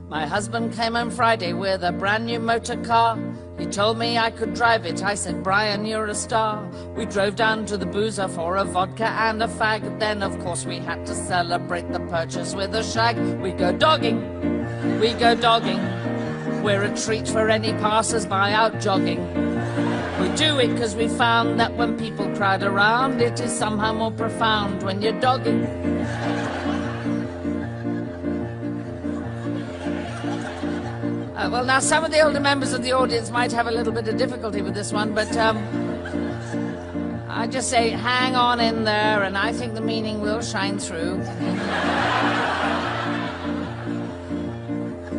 My husband came home Friday with a brand new motor car. He told me I could drive it. I said, Brian, you're a star. We drove down to the boozer for a vodka and a fag. Then, of course, we had to celebrate the purchase with a shag. We go dogging, we go dogging. We're a treat for any passers-by out jogging. We do it because we found that when people crowd around, it is somehow more profound when you're dogging. Well, now, some of the older members of the audience might have a little bit of difficulty with this one, but I just say, hang on in there, and I think the meaning will shine through.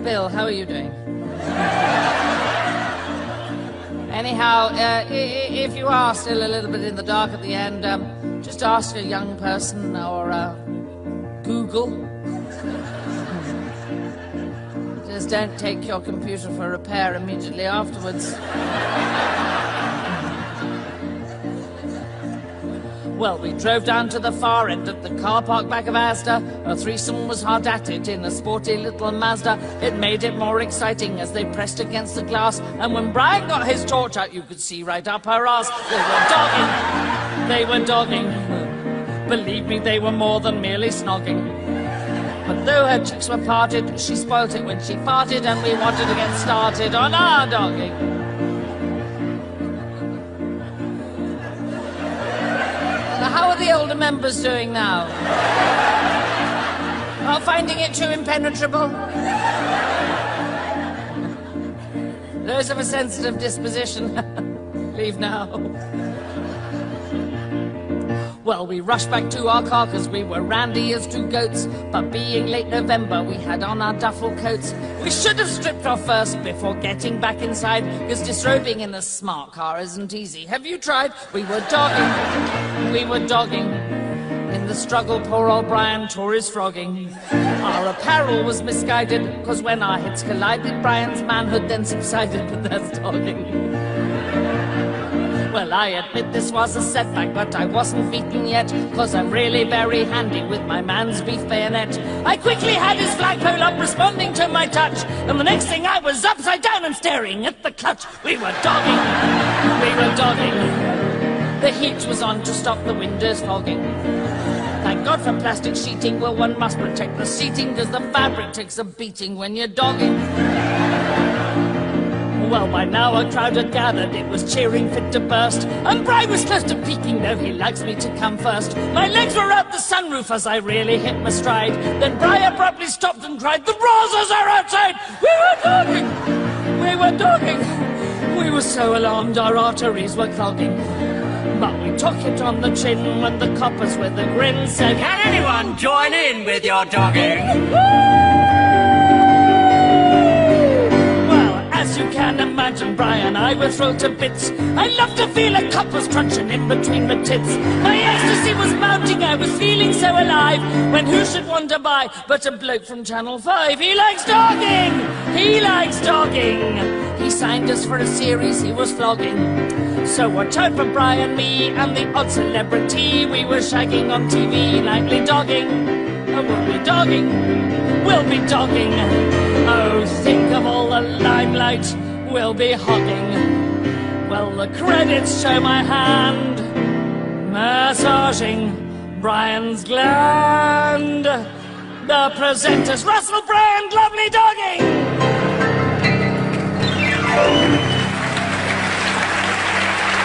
Bill, how are you doing? Anyhow, if you are still a little bit in the dark at the end, just ask a young person or Google. Just don't take your computer for repair immediately afterwards. Well, we drove down to the far end of the car park back of Asda. A threesome was hard at it in a sporty little Mazda. It made it more exciting as they pressed against the glass. And when Brian got his torch out, you could see right up her ass. They were dogging. They were dogging. Believe me, they were more than merely snogging. But though her cheeks were parted, she spoilt it when she farted, and we wanted to get started on our dogging. Now, how are the older members doing now? Are finding it too impenetrable? Those of a sensitive disposition, leave now. Well, we rushed back to our car because we were randy as two goats. But being late November, we had on our duffel coats. We should have stripped off first before getting back inside, because disrobing in a smart car isn't easy. Have you tried? We were dogging. We were dogging. In the struggle, poor old Brian tore his frogging. Our apparel was misguided, because when our heads collided, Brian's manhood then subsided, but that's dogging. Well, I admit this was a setback, but I wasn't beaten yet, cause I'm really very handy with my man's beef bayonet. I quickly had his flagpole up, responding to my touch, and the next thing I was upside down and staring at the clutch. We were dogging, we were dogging. The heat was on to stop the windows fogging. Thank God for plastic sheeting. Well, one must protect the seating, cause the fabric takes a beating when you're dogging. Well, by now a crowd had gathered, it was cheering fit to burst, and Bri was close to peeking, though he likes me to come first. My legs were out the sunroof as I really hit my stride. Then Bri abruptly stopped and cried, "The Roses are outside!" We were dogging! We were dogging! We were so alarmed our arteries were clogging. But we took it on the chin when the coppers with a grin said, "Can anyone join in with your dogging?" As you can imagine, Brian and I were thrilled to bits. I loved to feel a copper's crunching in between my tits. My ecstasy was mounting, I was feeling so alive, when who should wonder by but a bloke from Channel 5. He likes dogging! He likes dogging! He signed us for a series he was flogging. So watch out for Brian, me, and the odd celebrity. We were shagging on TV, nightly dogging. Oh, we'll be dogging. We'll be dogging. Oh, think of all the limelight we'll be hogging. Well, the credits show my hand massaging Brian's gland. The presenters, Russell Brand, lovely dog.